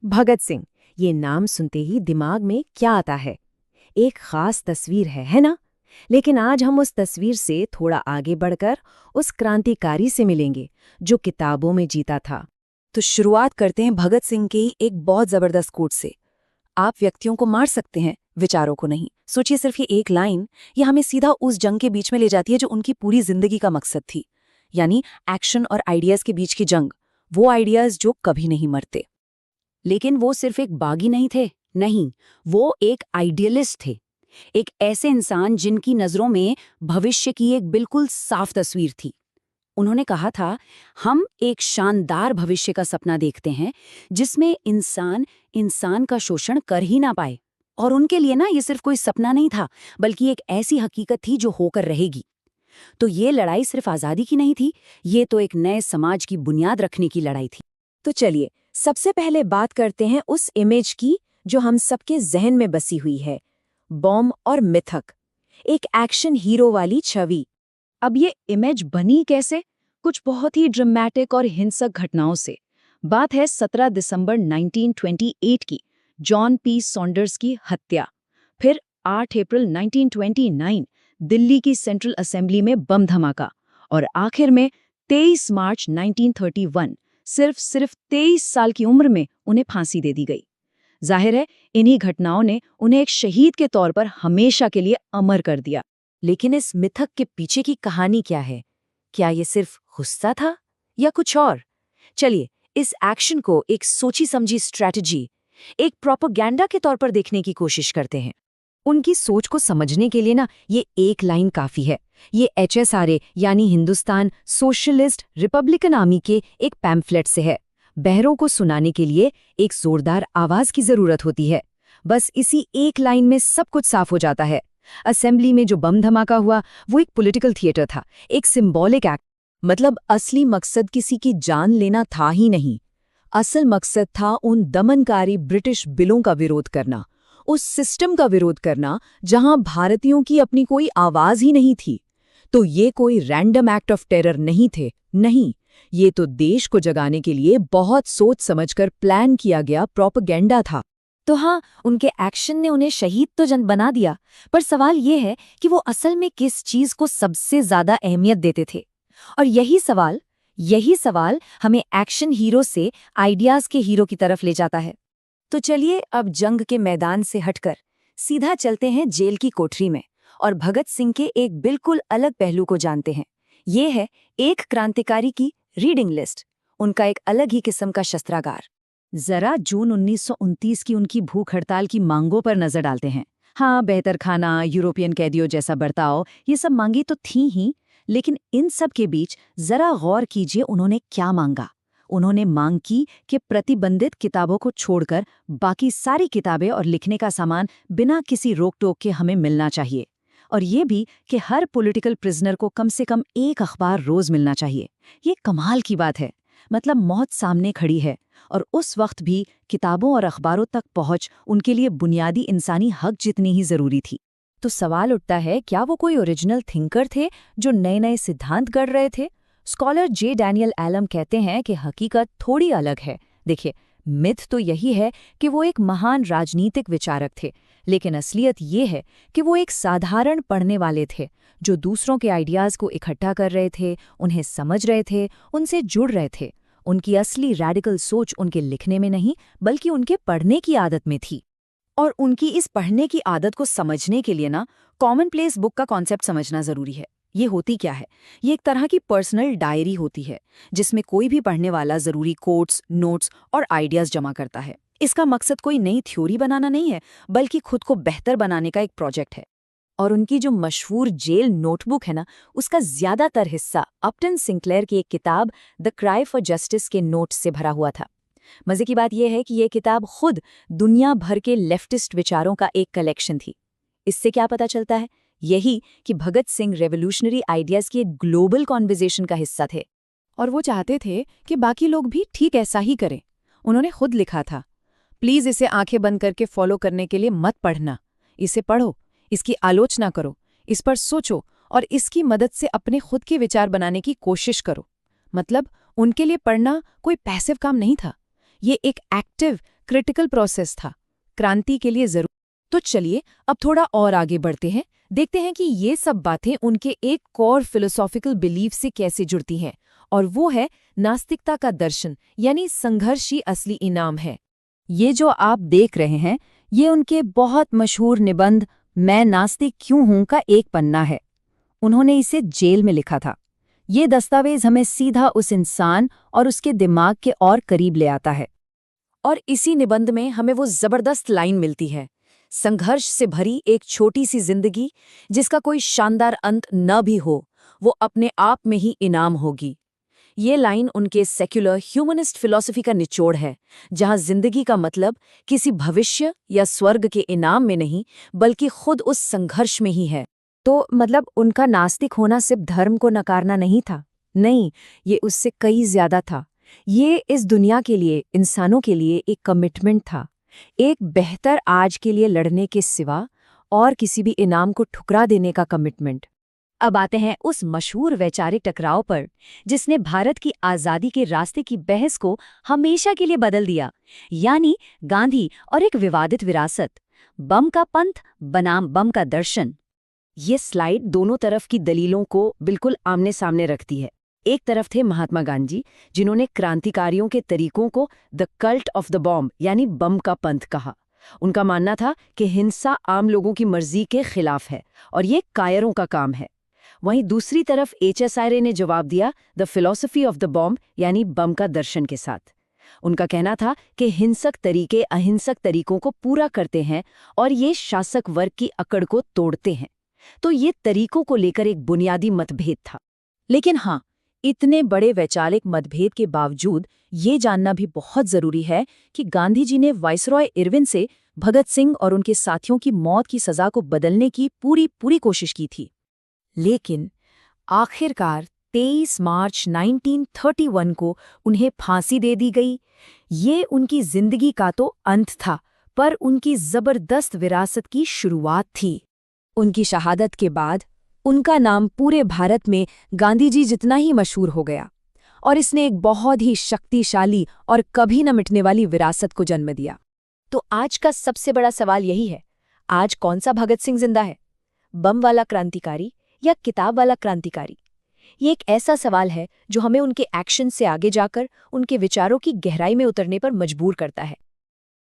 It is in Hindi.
भगत सिंह, ये नाम सुनते ही दिमाग में क्या आता है? एक खास तस्वीर है ना? लेकिन आज हम उस तस्वीर से थोड़ा आगे बढ़कर उस क्रांतिकारी से मिलेंगे जो किताबों में जीता था। तो शुरुआत करते हैं भगत सिंह के ही एक बहुत जबरदस्त कोट से। आप व्यक्तियों को मार सकते हैं, विचारों को नहीं। सोचिए, सिर्फ ये एक लाइन ये हमें सीधा उस जंग के बीच में ले जाती है जो उनकी पूरी जिंदगी का मकसद थी, यानी एक्शन और आइडियाज के बीच की जंग। वो आइडियाज जो कभी नहीं मरते। लेकिन वो सिर्फ एक बागी नहीं थे, नहीं, वो एक आइडियलिस्ट थे। एक ऐसे इंसान जिनकी नजरों में भविष्य की एक बिल्कुल साफ तस्वीर थी। उन्होंने कहा था, हम एक शानदार भविष्य का सपना देखते हैं जिसमें इंसान इंसान का शोषण कर ही ना पाए। और उनके लिए ना ये सिर्फ कोई सपना नहीं था, बल्कि एक ऐसी हकीकत थी जो होकर रहेगी। तो ये लड़ाई सिर्फ आज़ादी की नहीं थी, ये तो एक नए समाज की बुनियाद रखने की लड़ाई थी। तो चलिए, सबसे पहले बात करते हैं उस इमेज की जो हम सबके जहन में बसी हुई है, बॉम्ब और मिथक, एक एक्शन हीरो वाली छवि। अब ये इमेज बनी कैसे? कुछ बहुत ही ड्रामेटिक और हिंसक घटनाओं से। बात है 17 दिसंबर 1928 की, जॉन पी सॉन्डर्स की हत्या। फिर 8 अप्रैल 1929 दिल्ली की सेंट्रल असेंबली में बम धमाका। और आखिर में 23 मार्च 1931 सिर्फ 23 साल की उम्र में उन्हें फांसी दे दी गई। जाहिर है, इन्हीं घटनाओं ने उन्हें एक शहीद के तौर पर हमेशा के लिए अमर कर दिया। लेकिन इस मिथक के पीछे की कहानी क्या है? क्या ये सिर्फ गुस्सा था या कुछ और? चलिए, इस एक्शन को एक सोची समझी स्ट्रैटेजी, एक प्रोपेगेंडा के तौर पर देखने की कोशिश करते हैं। उनकी सोच को समझने के लिए ना ये एक लाइन काफी है। ये HSRA यानी हिंदुस्तान सोशलिस्ट रिपब्लिकन आर्मी के एक पैम्फलेट से है। बहरों को सुनाने के लिए एक जोरदार आवाज की जरूरत होती है। बस इसी एक लाइन में सब कुछ साफ हो जाता है। असेंबली में जो बम धमाका हुआ वो एक पॉलिटिकल थिएटर था, एक सिंबॉलिक एक्ट। मतलब असली मकसद किसी की जान लेना था ही नहीं। असल मकसद था उन दमनकारी ब्रिटिश बिलों का विरोध करना, उस सिस्टम का विरोध करना जहां भारतीयों की अपनी कोई आवाज ही नहीं थी। तो ये कोई रैंडम एक्ट ऑफ टेरर नहीं थे, नहीं, ये तो देश को जगाने के लिए बहुत सोच समझकर प्लान किया गया प्रोपेगेंडा था। तो हाँ, उनके एक्शन ने उन्हें शहीद तो जन बना दिया, पर सवाल ये है कि वो असल में किस चीज को सबसे ज्यादा अहमियत देते थे। और यही सवाल हमें एक्शन हीरो से आइडियाज के हीरो की तरफ ले जाता है। तो चलिए, अब जंग के मैदान से हटकर सीधा चलते हैं जेल की कोठरी में और भगत सिंह के एक बिल्कुल अलग पहलू को जानते हैं। ये है एक क्रांतिकारी की रीडिंग लिस्ट, उनका एक अलग ही किस्म का शस्त्रागार। जरा जून 1929 की उनकी भूख हड़ताल की मांगों पर नजर डालते हैं। हाँ, बेहतर खाना, यूरोपियन कैदियों जैसा बर्ताव, ये सब मांगी तो थी ही, लेकिन इन सब के बीच जरा गौर कीजिए उन्होंने क्या मांगा। उन्होंने मांग की कि प्रतिबंधित किताबों को छोड़कर बाकी सारी किताबें और लिखने का सामान बिना किसी रोक टोक के हमें मिलना चाहिए। और ये भी कि हर पॉलिटिकल प्रिजनर को कम से कम एक अखबार रोज मिलना चाहिए। ये कमाल की बात है। मतलब मौत सामने खड़ी है और उस वक्त भी किताबों और अखबारों तक पहुंच उनके लिए बुनियादी इंसानी हक जितनी ही जरूरी थी। तो सवाल उठता है, क्या वो कोई ओरिजिनल थिंकर थे जो नए नए सिद्धांत गढ़ रहे थे? स्कॉलर जे डैनियल एलम कहते हैं कि हकीकत थोड़ी अलग है। देखिए, मिथ तो यही है कि वो एक महान राजनीतिक विचारक थे, लेकिन असलियत ये है कि वो एक साधारण पढ़ने वाले थे जो दूसरों के आइडियाज़ को इकट्ठा कर रहे थे, उन्हें समझ रहे थे, उनसे जुड़ रहे थे। उनकी असली रैडिकल सोच उनके लिखने में नहीं, बल्कि उनके पढ़ने की आदत में थी। और उनकी इस पढ़ने की आदत को समझने के लिए ना कॉमन प्लेस बुक का कॉन्सेप्ट समझना जरूरी है। ये होती क्या है? ये एक तरह की पर्सनल डायरी होती है जिसमें कोई भी पढ़ने वाला जरूरी कोट्स, नोट्स और आइडियाज जमा करता है। इसका मकसद कोई नई थ्योरी बनाना नहीं है, बल्कि खुद को बेहतर बनाने का एक प्रोजेक्ट है। और उनकी जो मशहूर जेल नोटबुक है ना, उसका ज्यादातर हिस्सा अपटन सिंक्लेयर की एक किताब द क्राई फॉर जस्टिस के नोट्स से भरा हुआ था। मजे की बात यह है कि यह किताब खुद दुनिया भर के लेफ्टिस्ट विचारों का एक कलेक्शन थी। इससे क्या पता चलता है? यही कि भगत सिंह रेवोल्यूशनरी आइडियाज की एक ग्लोबल कॉन्वर्सेशन का हिस्सा थे और वो चाहते थे कि बाकी लोग भी ठीक ऐसा ही करें। उन्होंने खुद लिखा था, प्लीज इसे आंखें बंद करके फॉलो करने के लिए मत पढ़ना, इसे पढ़ो, इसकी आलोचना करो, इस पर सोचो और इसकी मदद से अपने खुद के विचार बनाने की कोशिश करो। मतलब उनके लिए पढ़ना कोई पैसिव काम नहीं था, ये एक एक्टिव क्रिटिकल प्रोसेस था, क्रांति के लिए जरूर। तो चलिए अब थोड़ा और आगे बढ़ते हैं, देखते हैं कि ये सब बातें उनके एक कोर फिलोसॉफिकल बिलीफ से कैसे जुड़ती हैं, और वो है नास्तिकता का दर्शन, यानी संघर्ष ही असली इनाम है। ये जो आप देख रहे हैं, ये उनके बहुत मशहूर निबंध मैं नास्तिक क्यों हूं का एक पन्ना है। उन्होंने इसे जेल में लिखा था। ये दस्तावेज हमें सीधा उस इंसान और उसके दिमाग के और करीब ले आता है। और इसी निबंध में हमें वो जबरदस्त लाइन मिलती है, संघर्ष से भरी एक छोटी सी जिंदगी जिसका कोई शानदार अंत न भी हो, वो अपने आप में ही इनाम होगी। ये लाइन उनके सेक्युलर ह्यूमनिस्ट फिलॉसफी का निचोड़ है, जहां जिंदगी का मतलब किसी भविष्य या स्वर्ग के इनाम में नहीं, बल्कि खुद उस संघर्ष में ही है। तो मतलब उनका नास्तिक होना सिर्फ धर्म को नकारना नहीं था। नहीं, ये उससे कई ज्यादा था। ये इस दुनिया के लिए, इंसानों के लिए एक कमिटमेंट था, एक बेहतर आज के लिए लड़ने के सिवा और किसी भी इनाम को ठुकरा देने का कमिटमेंट। अब आते हैं उस मशहूर वैचारिक टकराव पर जिसने भारत की आज़ादी के रास्ते की बहस को हमेशा के लिए बदल दिया, यानी गांधी और एक विवादित विरासत, बम का पंथ बनाम बम का दर्शन। ये स्लाइड दोनों तरफ की दलीलों को बिल्कुल आमने सामने रखती है। एक तरफ थे महात्मा गांधी, जिन्होंने क्रांतिकारियों के तरीकों को the cult of the bomb यानी बम का पंथ कहा। उनका मानना था कि हिंसा आम लोगों की मर्जी के खिलाफ है और ये कायरों का काम है। वहीं दूसरी तरफ HSIR ने जवाब दिया the philosophy of the bomb यानी बम का दर्शन के साथ। उनका कहना था कि हिंसक तरीके अहिंसक तरीकों को पूरा करते हैं और ये शासक वर्ग की अकड़ को तोड़ते हैं। तो ये तरीकों को लेकर एक बुनियादी मतभेद था। लेकिन हाँ, इतने बड़े वैचारिक मतभेद के बावजूद ये जानना भी बहुत जरूरी है कि गांधी जी ने वाइसरॉय इरविन से भगत सिंह और उनके साथियों की मौत की सजा को बदलने की पूरी कोशिश की थी। लेकिन आखिरकार 23 मार्च 1931 को उन्हें फांसी दे दी गई। ये उनकी जिंदगी का तो अंत था, पर उनकी जबरदस्त विरासत की शुरुआत थी। उनकी शहादत के बाद उनका नाम पूरे भारत में गांधी जी जितना ही मशहूर हो गया, और इसने एक बहुत ही शक्तिशाली और कभी न मिटने वाली विरासत को जन्म दिया। तो आज का सबसे बड़ा सवाल यही है, आज कौन सा भगत सिंह जिंदा है, बम वाला क्रांतिकारी या किताब वाला क्रांतिकारी? ये एक ऐसा सवाल है जो हमें उनके एक्शन से आगे जाकर उनके विचारों की गहराई में उतरने पर मजबूर करता है।